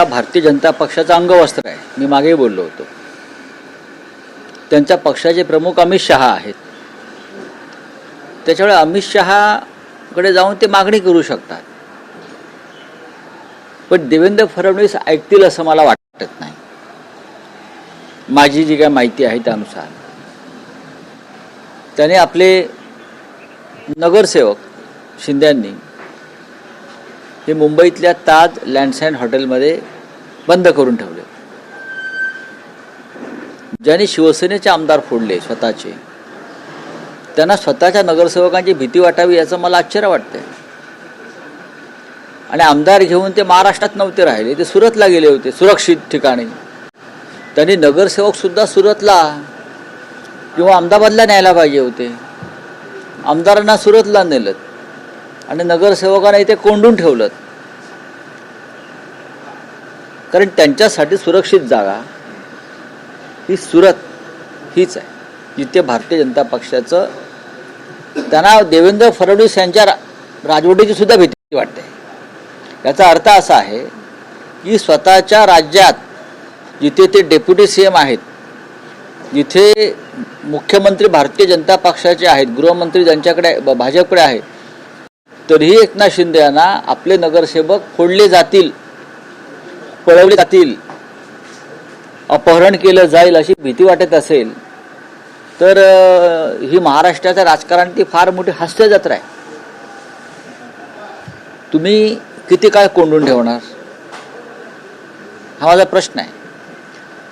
भारतीय जनता पक्षाचं अंगवस्त्र आहे. मी मागेही बोललो होतो. त्यांच्या पक्षाचे प्रमुख अमित शहा आहेत. त्याच्यामुळे अमित शहाकडे जाऊन ते मागणी करू शकतात. पण देवेंद्र फडणवीस ऐकतील असं मला वाटत नाही. माझी जी काय माहिती आहे त्यानुसार त्याने आपले नगरसेवक शिंद्यांनी हे मुंबईतल्या ताज लँडसँड हॉटेलमध्ये बंद करून ठेवले. ज्यांनी शिवसेनेचे आमदार फोडले स्वतःचे, त्यांना स्वतःच्या नगरसेवकांची भीती वाटावी याचं मला आश्चर्य वाटतंय. आणि आमदार घेऊन ते महाराष्ट्रात नव्हते राहिले, ते सुरतला गेले होते सुरक्षित ठिकाणी. त्यांनी नगरसेवक सुद्धा सुरतला किंवा अहमदाबादला न्यायला पाहिजे होते. आमदारांना सुरतला नेलं आणि नगरसेवकांना इथे कोंडून ठेवलं. कारण त्यांच्यासाठी सुरक्षित जागा ही सुरत हीच आहे, जिथे भारतीय जनता पक्षाचं त्यांना देवेंद्र फडणवीस यांच्या राजवटीची सुद्धा भीती वाटते. याचा अर्थ असा आहे की स्वतःच्या राज्यात जिथे ते डेप्युटी CM आहेत, जिथे मुख्यमंत्री भारतीय जनता पक्षाचे आहेत, गृहमंत्री ज्यांच्याकडे भाजपकडे आहे, तरीही एकनाथ शिंदे यांना आपले नगरसेवक फोडले जातील, पळवले जातील, अपहरण केलं जाईल अशी भीती वाटत असेल तर ही महाराष्ट्राच्या राजकारणाची फार मोठी हास्य जत्रा आहे. तुम्ही किती काळ कोंडून ठेवणार हा माझा प्रश्न आहे.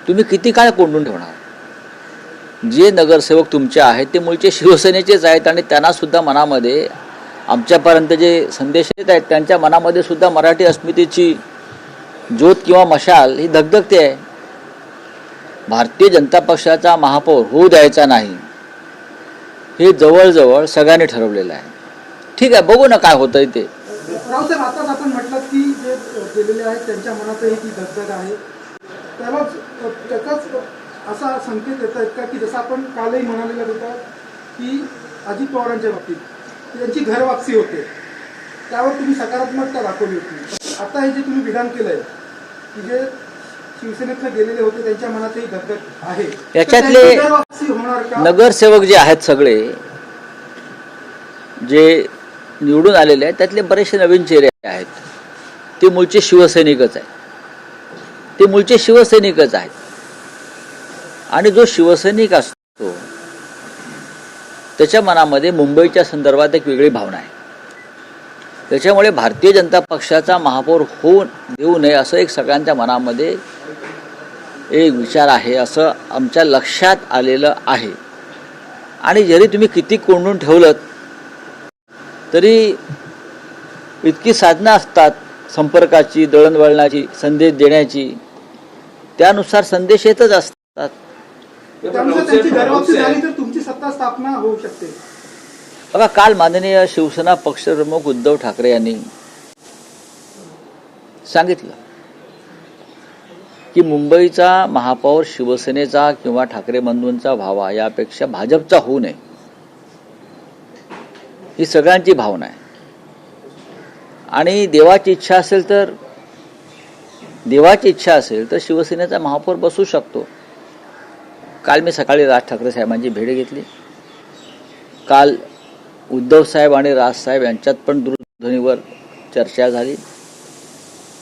तुम्ही किती काळ कोंडून ठेवणार? जे नगरसेवक तुमचे आहेत ते मूळचे शिवसेनेचेच आहेत आणि त्यांना सुद्धा मनामध्ये आमच्यापर्यंत जे संदेश येत आहेत त्यांच्या मनामध्ये सुद्धा मराठी अस्मितेची ज्योत किंवा मशाल ही धगधगते आहे. भारतीय जनता पक्षाचा महापौर होऊ द्यायचा नाही हे जवळजवळ सगळ्यांनी ठरवलेलं आहे. ठीक आहे, बघू ना काय होतंय ते. रावसाहेब, आताच आपण म्हटलं की जे गेलेले आहेत त्यांच्या मनातही ती धगधग आहे. त्याचाच असा संकेत येत आहेत का की जसं आपण कालही म्हणालेलं होतं की अजित पवारांच्या बाबतीत त्यांची घरवापसी होते, त्यावर तुम्ही सकारात्मकता दाखवली होती. आता हे जे तुम्ही विधान केलंय की जे शिवसेनेतनं गेलेले होते त्यांच्या मनातही धगधग आहे, याच्यातले घरवापसी होणार का? नगरसेवक जे आहेत सगळे जे निवडून आलेले आहेत त्यातले बरेचसे नवीन चेहरे आहेत. ते मूळचे शिवसैनिकच आहेत. ते मूळचे शिवसैनिकच आहेत. आणि जो शिवसैनिक असतो त्याच्या मनामध्ये मुंबईच्या संदर्भात एक वेगळी भावना आहे. त्याच्यामुळे भारतीय जनता पक्षाचा महापौर होऊ देऊ नये असं एक सगळ्यांच्या मनामध्ये एक विचार आहे, असं आमच्या लक्षात आलेलं आहे. आणि जरी तुम्ही किती कोंडून ठेवलं तरी इतकी साधनं असतात संपर्काची, दळणवळणाची, संदेश देण्याची, त्यानुसार संदेश येतच असतात. त्यांची घरवापसी झाली तर तुमची सत्ता स्थापना होऊ शकते. बघा, काल माननीय शिवसेना पक्षप्रमुख उद्धव ठाकरे यांनी सांगितलं की मुंबईचा महापौर शिवसेनेचा किंवा ठाकरे बंधूंचा व्हावा यापेक्षा भाजपचा होऊ नये ही सगळ्यांची भावना आहे. आणि देवाची इच्छा असेल तर शिवसेनेचा महापौर बसू शकतो. काल मी सकाळी राज ठाकरे साहेबांची भेट घेतली. काल उद्धव साहेब आणि राज साहेब यांच्यात पण दूरध्वनीवर चर्चा झाली.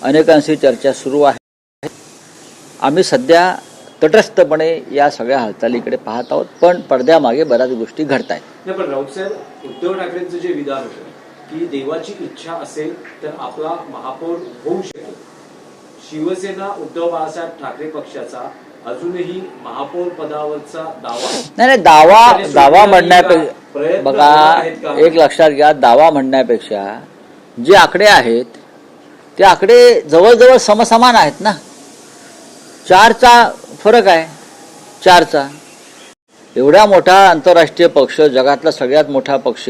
अनेकांशी चर्चा सुरू आहे. आम्ही सध्या तटस्थपणे या सगळ्या हालचालीकडे पाहत आहोत, पण पडद्यामागे बऱ्याच गोष्टी घडत आहेत. नाही, पण राऊतसाहेब, उद्धव ठाकरेंचं जे विधान होतं की देवाची इच्छा असेल तर आपला महापौर होऊ शकेल, शिवसेना उद्धव बाळासाहेब ठाकरे पक्षाचा अजूनही महापौर पदावरचा दावा नाही, दावा म्हणण्यापेक्षा बघा, एक लक्षात घ्या, दावा म्हणण्यापेक्षा जे आकडे आहेत ते आकडे जवळजवळ समसमान आहेत ना. 4चा फरक आहे. 4चा एवढा मोठा आंतरराष्ट्रीय पक्ष, जगातला सगळ्यात मोठा पक्ष,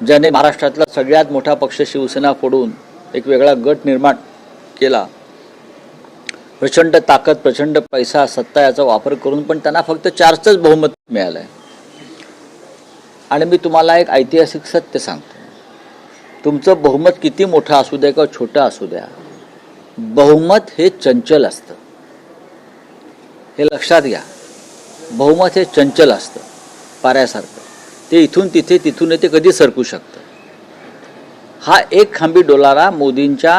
ज्याने महाराष्ट्रातला सगळ्यात मोठा पक्ष शिवसेना फोडून एक वेगळा गट निर्माण केला, प्रचंड ताकद, प्रचंड पैसा, सत्ता याचा वापर करून पण त्यांना फक्त 4चंच बहुमत मिळालं आहे. आणि मी तुम्हाला एक ऐतिहासिक सत्य सांगतो, तुमचं बहुमत किती मोठं असू द्या किंवा छोटं असू द्या, बहुमत हे चंचल असतं, हे लक्षात घ्या. बहुमत हे चंचल असतं, पाऱ्यासारखं. ते इथून तिथे तिथून ते कधी सरकू शकतं. हा एक खांबी डोलारा मोदींच्या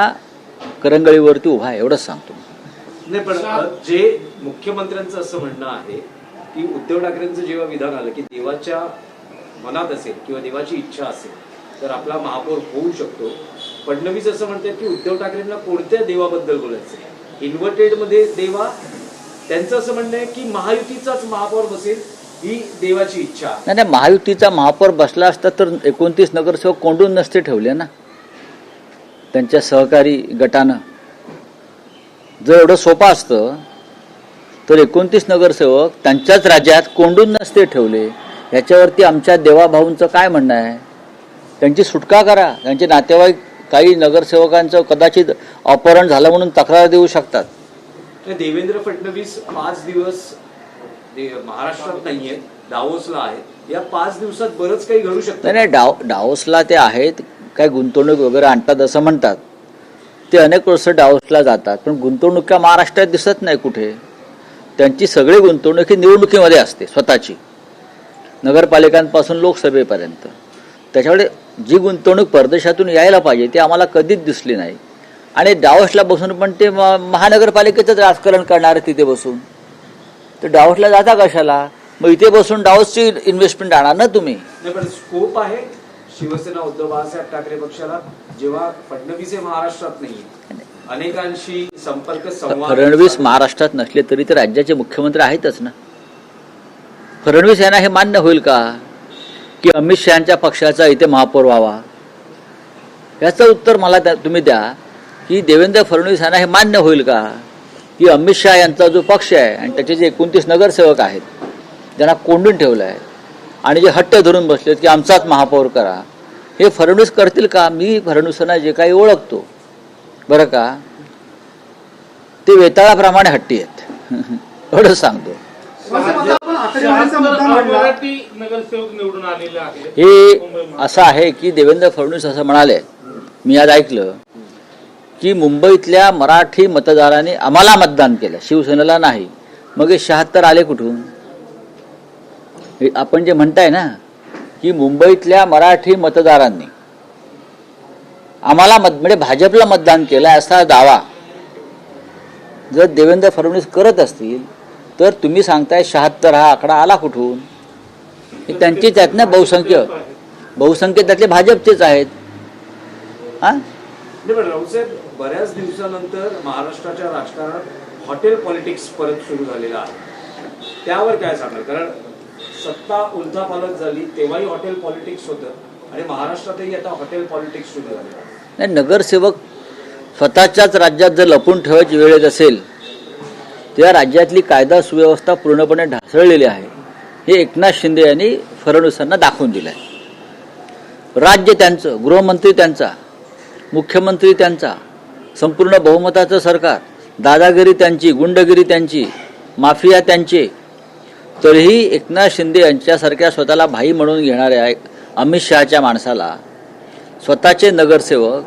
करंगळीवरती उभा आहे, एवढंच सांगतो. नाही, पण जे मुख्यमंत्र्यांचं असं म्हणणं आहे की उद्धव ठाकरेंचं जेव्हा विधान आलं की देवाच्या मनात असेल किंवा देवाची इच्छा असेल तर आपला महापौर होऊ शकतो. फडणवीस असं म्हणतात की उद्धव ठाकरेंना कोणत्या देवाबद्दल बोलायचं, इन्व्हर्टेड मध्ये देवा. त्यांचं असं म्हणणं आहे की महायुतीचाच महापौर बसेल ही देवाची इच्छा. नाही, महायुतीचा महापौर बसला असता तर 29 नगरसेवक कोंडून नसते ठेवले ना त्यांच्या सहकारी गटानं. जर एवढं सोपं असतं तर 29 नगरसेवक त्यांच्याच राज्यात कोंडून नसते ठेवले. याच्यावरती आमच्या देवाभाऊंचं काय म्हणणं आहे? त्यांची सुटका करा. त्यांचे नातेवाईक काही नगरसेवकांचं कदाचित अपहरण झालं म्हणून तक्रार देऊ शकतात. देवेंद्र फडणवीस 5 दिवस महाराष्ट्रात नाहीये, दावोसला आहेत. या 5 दिवसात बरंच काही घडू शकतं. नाही, डावोसला ते आहेत, काय गुंतवणूक वगैरे आणतात असं म्हणतात. ते अनेक वर्ष डावोसला जातात, पण गुंतवणूक का महाराष्ट्रात दिसत नाही कुठे. त्यांची सगळी गुंतवणूक ही निवडणुकीमध्ये असते, स्वतःची, नगरपालिकांपासून लोकसभेपर्यंत. त्याच्यामुळे जी गुंतवणूक परदेशातून यायला पाहिजे ती आम्हाला कधीच दिसली नाही. आणि डावोसला बसून पण ते महानगरपालिकेचंच राजकारण करणार तिथे बसून. तर डावोसला जाता कशाला? मग इथे बसून डावोसची इन्व्हेस्टमेंट आणा ना तुम्ही. नाही, पण स्कोप आहे शिवसेना उद्धव बाळासाहेब ठाकरे पक्षाला, जेव्हा फडणवीस हे महाराष्ट्रात नाहीये, अनेकांशी संपर्क संवाद. फडणवीस महाराष्ट्रात नसले तरी ते राज्याचे मुख्यमंत्री आहेतच ना. फडणवीस यांना हे मान्य होईल का की अमित शहाच्या पक्षाचा इथे महापौर व्हावा? याचं उत्तर मला तुम्ही द्या की देवेंद्र फडणवीस यांना हे मान्य होईल का की अमित शहा यांचा जो पक्ष आहे आणि त्याचे जे 29 नगरसेवक आहेत ज्यांना कोंडून ठेवलं आहे आणि जे हट्ट धरून बसलेत की आमचाच महापौर करा, हे फडणवीस करतील का? मी फडणवीसांना जे काही ओळखतो बरं का, ते वेताळाप्रमाणे हट्टी आहेत एवढंच सांगतो. नगरसेवक निवडून आलेले आहेत. हे असं आहे की देवेंद्र फडणवीस असं म्हणाले, मी आज ऐकलं की मुंबईतल्या मराठी मतदारांनी आम्हाला मतदान केलं, शिवसेनेला नाही. मग हे 76 आले कुठून? आपण जे म्हणताय ना की मुंबईतल्या मराठी मतदारांनी आम्हाला म्हणजे भाजपला मतदान केलं असा दावा जर देवेंद्र फडणवीस करत असतील तर तुम्ही सांगताय 76 हा आकडा आला कुठून? हे त्यांचीच आहेत ना बहुसंख्य त्यातले भाजपचेच आहेत. हा, पण राऊसाहेब, बऱ्याच दिवसानंतर महाराष्ट्राच्या राजकारणात हॉटेल पॉलिटिक्स परत सुरू झालेलं आहे. त्यावर काय सांगाल? कारण सत्ता उलथापालथ झाली तेव्हाही हॉटेल पॉलिटिक्स होतं आणि महाराष्ट्रातही आता हॉटेल पॉलिटिक्स सुरू झालेलं आहे. नाही, नगरसेवक स्वतःच्याच राज्यात जर लपून ठेवायची वेळ येत असेल त्या राज्यातली कायदा सुव्यवस्था पूर्णपणे ढासळलेली आहे हे एकनाथ शिंदे यांनी फडणवीसांना दाखवून दिलं आहे. राज्य त्यांचं, गृहमंत्री त्यांचा, मुख्यमंत्री त्यांचा, संपूर्ण बहुमताचं सरकार, दादागिरी त्यांची, गुंडगिरी त्यांची, माफिया त्यांचे. तरीही एकनाथ शिंदे यांच्यासारख्या स्वतःला भाई म्हणून घेणाऱ्या अमित शहाच्या माणसाला स्वतःचे नगरसेवक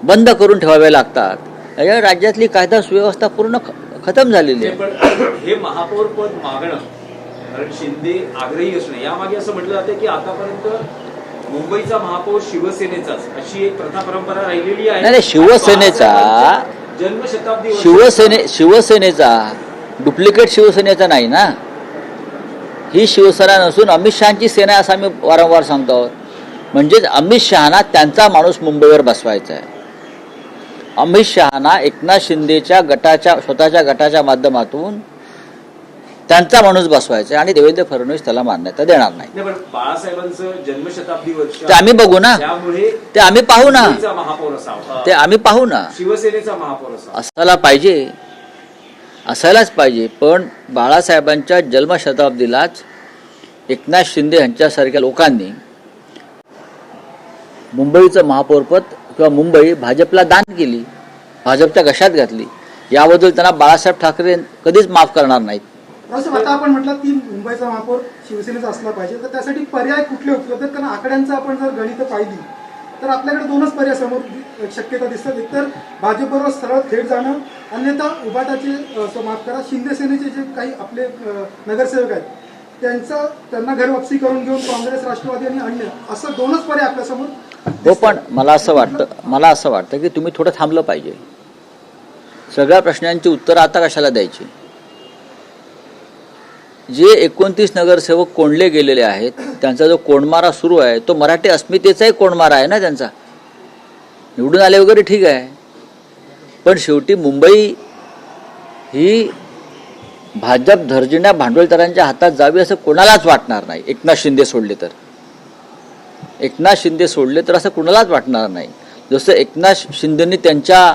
बंद करून ठेवावे लागतात. या राज्यातली कायदा सुव्यवस्था पूर्ण खतम झालेली आहे. पण हे महापौर पद मागणं, कारण शिंदे आग्रही असणं, यामागे असं म्हटलं जाते की आतापर्यंत मुंबईचा महापौर शिवसेनेचाच अशी एक प्रथा परंपरा राहिलेली आहे. नाही, शिवसेनेचा जन्मशताब्दी शिवसेनेचा डुप्लिकेट शिवसेनेचा नाही ना. ही शिवसेना नसून अमित शहाची सेना असं आम्ही वारंवार सांगतो आहोत. म्हणजेच अमित शहाना त्यांचा माणूस मुंबईवर बसवायचा आहे. अमित शहाना एकनाथ शिंदेच्या गटाच्या, स्वतःच्या गटाच्या माध्यमातून त्यांचा माणूस बसवायचा आणि देवेंद्र फडणवीस त्याला मान्यता देणार नाही. पण बाळासाहेबांचं जन्मशताब्दी वर्ष ते आम्ही बघू ना, त्यामुळे ते आम्ही पाहू ना, महापौर असावा, ते आम्ही पाहू ना. शिवसेनेचा महापौर असावा असायला पाहिजे, असायलाच पाहिजे. पण बाळासाहेबांच्या जन्मशताब्दीलाच एकनाथ शिंदे यांच्यासारख्या लोकांनी मुंबईचं महापौरपद किंवा मुंबई भाजपला दान केली, भाजपच्या घशात घातली. याबद्दल त्यांना बाळासाहेब ठाकरे कधीच माफ करणार नाहीत. आता आपण म्हटलं की मुंबईचा महापौर शिवसेनेचा असला पाहिजे, तर त्यासाठी पर्याय कुठले उपलब्ध? कारण आकड्यांचं आपण जर गणित पाहिली तर आपल्याकडे दोनच पर्याय समोर शक्यता दिसतात. एकतर भाजपबरोबर सरळ थेट जाणं, अन्यथा उभाटाचे माफ करा शिंदे सेनेचे जे काही आपले नगरसेवक आहेत त्यांना घरवापसी करून घेऊन काँग्रेस, राष्ट्रवादी आणि अन्य असं दोनच पर्याय आपल्यासमोर. हो, पण मला असं वाटतं की तुम्ही थोडं थांबलं पाहिजे. सगळ्या प्रश्नांची उत्तरं आता कशाला द्यायची? जे 29 नगरसेवक कोंडले गेलेले आहेत त्यांचा जो कोंडमारा सुरू आहे तो मराठी अस्मितेचाही कोंडमारा आहे ना त्यांचा. निवडून आले वगैरे ठीक आहे, पण शेवटी मुंबई ही भाजप धर्जिण्या भांडवलदारांच्या हातात जावी असं कोणालाच वाटणार नाही. एकनाथ शिंदे सोडले तर असं कुणालाच वाटणार नाही. जसं एकनाथ शिंदेंनी त्यांच्या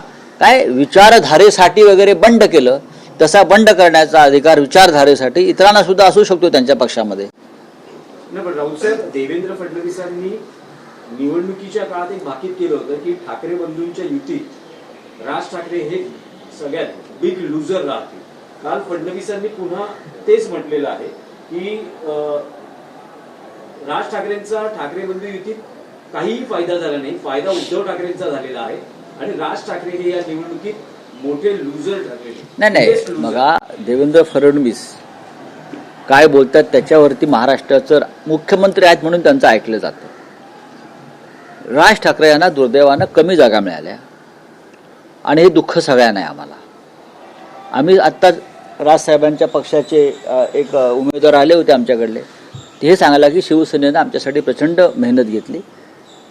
विचारधारेसाठी वगैरे बंड केलं, तसा बंड करण्याचा अधिकार विचारधारेसाठी इतरांना सुद्धा असू शकतो त्यांच्या पक्षामध्ये. नाही, पण राऊत साहेब, देवेंद्र फडणवीसांनी निवडणुकीच्या काळात एक भाकीत केलं होतं की ठाकरे बंधूंच्या युतीत राज ठाकरे हे सगळ्यात बिग लुझर राहतील. काल फडणवीसांनी पुन्हा तेच म्हटलेलं आहे की राज ठाकरेंचा ठाकरे बंधू युतीत काहीही फायदा झाला नाही, फायदा उद्धव ठाकरेंचा झालेला आहे आणि राज ठाकरे हे या निवडणुकीत मोठे लुझर ठरलेले. नाही, बघा, देवेंद्र फडणवीस काय बोलतात त्याच्यावरती महाराष्ट्राचं मुख्यमंत्री आहेत म्हणून त्यांचं ऐकलं जातं. राज ठाकरे यांना दुर्दैवानं कमी जागा मिळाल्या आणि हे दुःख सगळ्यांना आहे आम्हाला. आम्ही आत्ता राजसाहेबांच्या पक्षाचे एक उमेदवार आले होते आमच्याकडले, ते हे सांगायला की शिवसेनेनं आमच्यासाठी प्रचंड मेहनत घेतली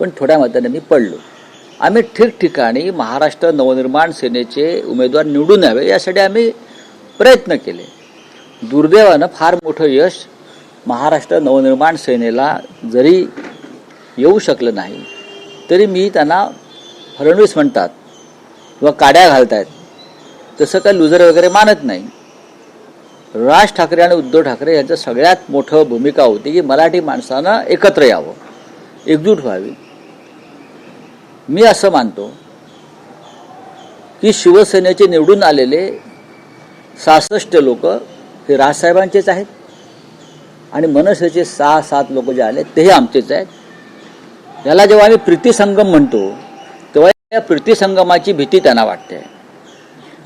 पण थोड्या मताने मी पडलो. आम्ही ठिकठिकाणी महाराष्ट्र नवनिर्माण सेनेचे उमेदवार निवडून यावे यासाठी आम्ही प्रयत्न केले. दुर्दैवानं फार मोठं यश महाराष्ट्र नवनिर्माण सेनेला जरी येऊ शकलं नाही तरी मी त्यांना फडणवीस म्हणतात किंवा काड्या घालतायत तसं काही लुजर वगैरे मानत नाही. राज ठाकरे आणि उद्धव ठाकरे यांचं सगळ्यात मोठं भूमिका होती की मराठी माणसानं एकत्र यावं, एकजूट व्हावी. मी असं मानतो की शिवसेनेचे निवडून आलेले 66 लोक हे राजसाहेबांचेच आहेत आणि मनसेचे 6-7 लोक जे आले तेही आमचेच आहेत. याला जेव्हा आम्ही प्रीतिसंगम म्हणतो तेव्हा या प्रीतिसंगमाची भीती त्यांना वाटते.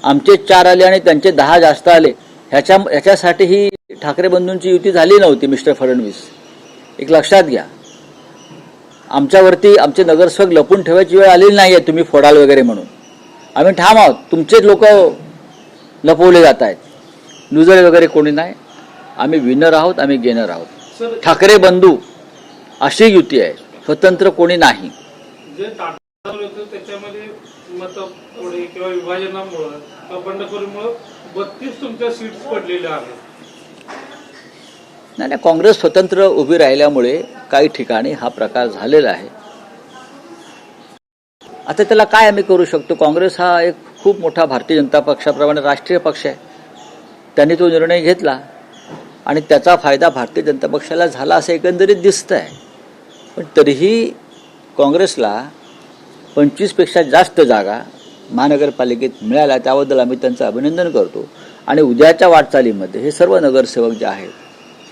आमचे 4 आले आणि त्यांचे 10 जास्त आले ह्याच्यासाठी ही ठाकरे बंधूंची युती झाली नव्हती. मिस्टर फडणवीस, एक लक्षात घ्या, आमच्यावरती आमचे नगरसेवक लपून ठेवायची वेळ आलेली नाही आहे तुम्ही फोडाल वगैरे म्हणून. आम्ही ठाम आहोत, तुमचेच लोक लपवले जात आहेत. लुजर वगैरे कोणी नाही, आम्ही विनर आहोत, आम्ही गेनर आहोत. ठाकरे बंधू अशी युती आहे, स्वतंत्र कोणी नाही. जे टाटा होतं त्याच्यामध्ये मतपोडे किंवा विभाजनामुळं किंवा बंडखोरीमुळं 32 तुमच्या सीट्स पडलेल्या आहेत. नाही, काँग्रेस स्वतंत्र उभी राहिल्यामुळे काही ठिकाणी हा प्रकार झालेला आहे. आता त्याला काय आम्ही करू शकतो? काँग्रेस हा एक खूप मोठा भारतीय जनता पक्षाप्रमाणे राष्ट्रीय पक्ष आहे. त्यांनी तो निर्णय घेतला आणि त्याचा फायदा भारतीय जनता पक्षाला झाला असं एकंदरीत दिसतं आहे. पण तरीही काँग्रेसला 25 पेक्षा जास्त जागा महानगरपालिकेत मिळाल्या, त्याबद्दल आम्ही त्यांचं अभिनंदन करतो. आणि उद्याच्या वाटचालीमध्ये हे सर्व नगरसेवक जे आहेत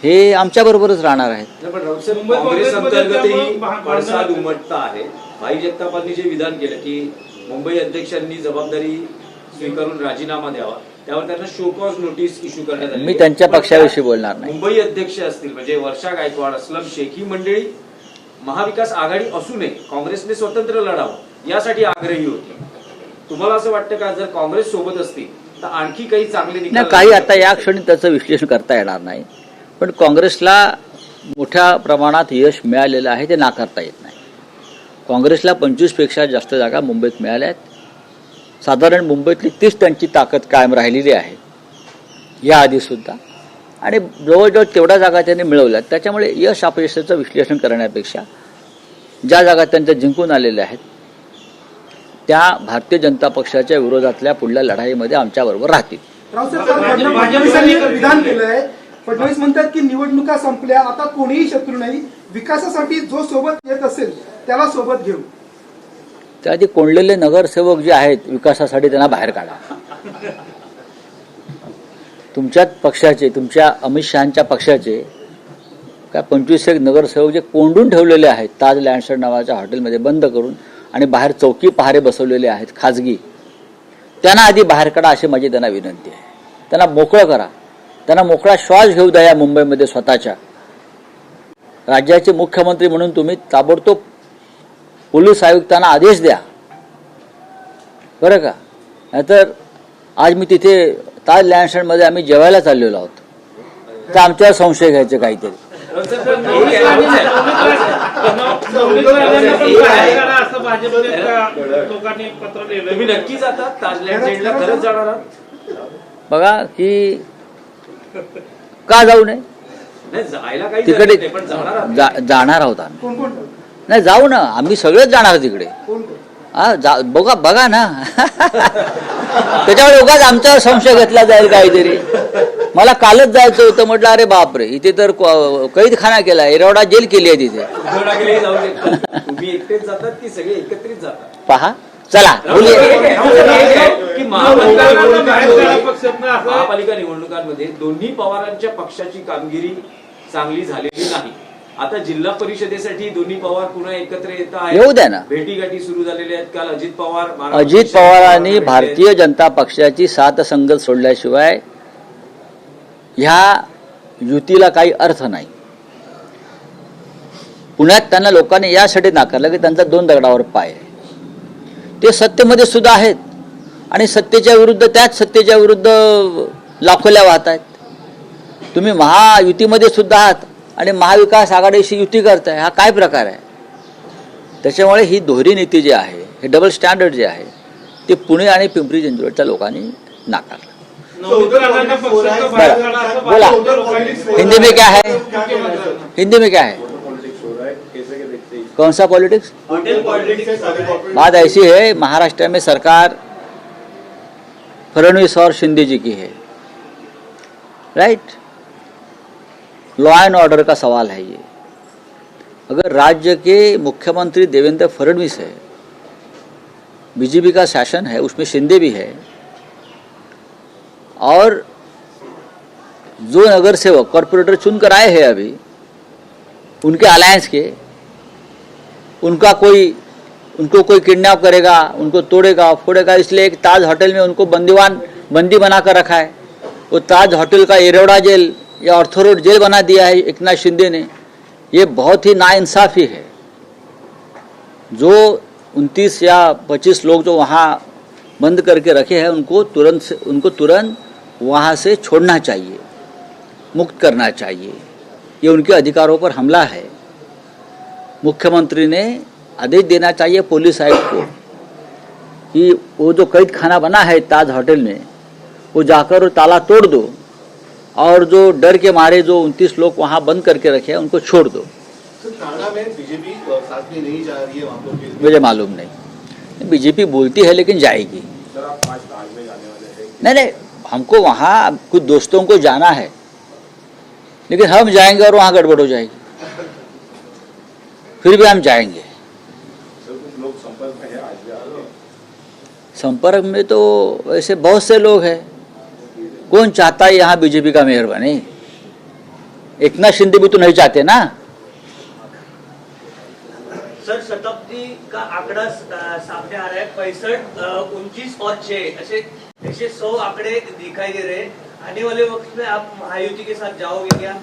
हे आमच्याबरोबरच राहणार आहेत. पण राऊत साहेब, काँग्रेस अंतर्गतही पडसाद उमटता आहे. भाई जगतापांनी जे विधान केलं की मुंबई अध्यक्षांनी जबाबदारी स्वीकारून राजीनामा द्यावा, त्यावर त्यांना शोकॉज नोटीस इश्यू करण्यात आली. मी त्यांच्या पक्षाविषयी बोलणार नाही. मुंबई अध्यक्ष असतील म्हणजे वर्षा गायकवाड, अस्लम शेख ही मंडळी महाविकास आघाडी असू नये, काँग्रेसने स्वतंत्र लढावं यासाठी आग्रही होती. तुम्हाला असं वाटतं का जर काँग्रेस सोबत असतील तर आणखी काही चांगले निकाल? काही आता या क्षणी त्याचं विश्लेषण करता येणार नाही, पण काँग्रेसला मोठ्या प्रमाणात यश मिळालेलं आहे, ते नाकारता येत नाही. काँग्रेसला 25 पेक्षा जास्त जागा मुंबईत मिळाल्या आहेत. साधारण मुंबईतली 30 टनची ताकद कायम राहिलेली आहे याआधीसुद्धा, आणि जवळजवळ तेवढ्या जागा त्यांनी मिळवल्यात. त्याच्यामुळे यश अपयशाचं विश्लेषण करण्यापेक्षा ज्या जागा त्यांच्या जिंकून आलेल्या आहेत त्या भारतीय जनता पक्षाच्या विरोधातल्या पुढल्या लढाईमध्ये आमच्याबरोबर राहतील. फडणवीसांनी विधान केलंय, फडणवीस म्हणतात की निवडणुका संपल्या, आता कोणीही शत्रू नाही, विकासासाठी जो सोबत येत असेल त्याला सोबत घेऊ. त्याआधी कोंडलेले नगरसेवक जे आहेत विकासासाठी त्यांना बाहेर काढा. तुमच्याच पक्षाचे, तुमच्या अमित शहांच्या पक्षाचे काय 25 नगरसेवक जे कोंडून ठेवलेले आहेत ताज लँडसर्ड नावाच्या हॉटेलमध्ये बंद करून आणि बाहेर चौकी पहारे बसवलेले आहेत खाजगी, त्यांना आधी बाहेर काढा अशी माझी त्यांना विनंती आहे. त्यांना मोकळं करा, त्यांना मोकळा श्वास घेऊ द्या या मुंबईमध्ये स्वतःच्या. राज्याचे मुख्यमंत्री म्हणून तुम्ही ताबडतोब पोलीस आयुक्तांना आदेश द्या बरं का. नाहीतर आज मी तिथे ताज लँडसर्डमध्ये आम्ही जेवायला चाललेलो आहोत, तर आमच्यावर संशय घ्यायचे काहीतरी. असं भाजपने लोकांनी पत्र लिहिलं. तुम्ही नक्की जातात ताजलँड साईडला, खरंच जाणार आहात? बघा की का जाऊ नये, नाही जायला काही तिकडे नाही, पण जाणार आहात? जाणार आहोत आम्ही. कोण कोण नाही जाऊ ना, आम्ही सगळेच जाणार तिकडे. कोण कोण बघा ना त्याच्यामुळे उगाच आमच्यावर संशय घेतला जाईल काहीतरी. मला कालच जायचं होतं, म्हटलं अरे बापरे, इथे तर कैदखाना केला, एरवडा जेल केली आहे तिथे. उद्धव ठाकरे जाऊ शकतात. तुम्ही एकटेच जातात की सगळे एकत्रित जातात? पहा चला बोलूया. की महापालिका निवडणुकांमध्ये दोन्ही पवारांच्या पक्षाची कामगिरी चांगली झालेली नाही. आता जिल्हा परिषदेसाठी दोन्ही पवार पुन्हा एकत्र येत आहेत, येऊ द्या ना. भेटीगाठी सुरू झालेल्या आहेत. काल अजित अजित पवारांनी भारतीय जनता पक्षाची सात संगत सोडल्याशिवाय ह्या युतीला काही अर्थ नाही. पुण्यात त्यांना लोकांनी यासाठी नाकारलं की त्यांचा 2 दगडावर पाय आहे. ते सत्तेमध्ये सुद्धा आहेत आणि सत्तेच्या विरुद्ध, त्याच सत्तेच्या विरुद्ध लाखोल्या वाहत आहेत. तुम्ही महायुतीमध्ये सुद्धा आहात आणि महाविकास आघाडीशी युती करताय, हा काय प्रकार आहे? त्याच्यामुळे ही दोहरी नीती जी आहे, हे डबल स्टँडर्ड जे आहे, ते पुणे आणि पिंपरी चिंचवडच्या लोकांनी नाकारलं. बोला हिंदी में क्या है, हिंदी में क्या है, कौन सा पॉलिटिक्स? बात ऐसी है, महाराष्ट्र में सरकार फडणवीस और शिंदे जी की है, राइट. लॉ एंड ऑर्डर का सवाल है ये. अगर राज्य के मुख्यमंत्री देवेंद्र फडणवीस है, बीजेपी का शासन है, उसमें शिंदे भी है, और जो नगर सेवक कॉर्पोरेटर चुनकर आए हैं अभी उनके अलायंस के, उनको कोई किडनैप करेगा, उनको तोड़ेगा फोड़ेगा, इसलिए एक ताज होटल में उनको बंदी बनाकर रखा है. वो ताज होटल का एरोडा जेल या ऑर्थोरोड जेल बना दिया है एकनाथ शिंदे ने. ये बहुत ही नाइंसाफी है. जो 29 या 25 लोग जो वहाँ बंद करके रखे हैं, उनको तुरंत वहाँ से छोड़ना चाहिए, मुक्त करना चाहिए. ये उनके अधिकारों पर हमला है. मुख्यमंत्री ने आदेश देना चाहिए पुलिस आयुक्त को कि वो जो कैद खाना बना है ताज होटल में, वो जाकर ताला तोड़ दो और जो डर के मारे जो 29 लोग वहाँ बंद करके रखे हैं उनको छोड़ दो. में बीजेपी साथ में नहीं जा रही है वहाँ पर? मुझे मालूम नहीं, बीजेपी बोलती है लेकिन जाएगी. नहीं, हमको वहाँ कुछ दोस्तों को जाना है, लेकिन हम जाएंगे और वहाँ गड़बड़ हो जाएगी, फिर भी हम जाएंगे. लोग संपर्क में है आज भी? संपर्क में तो ऐसे बहुत से लोग हैं. कौन चाहता है यहाँ बीजेपी का मेयर बने? एकनाथ शिंदे भी तो नहीं चाहते ना. सर, शताब्दी का आंकड़ा सामने आ रहा है. 65, 29 और 6 ऐसे 100 आंकड़े दिखाई दे रहे हैं. आने वाले वक्त में आप महायुति के साथ जाओगे क्या?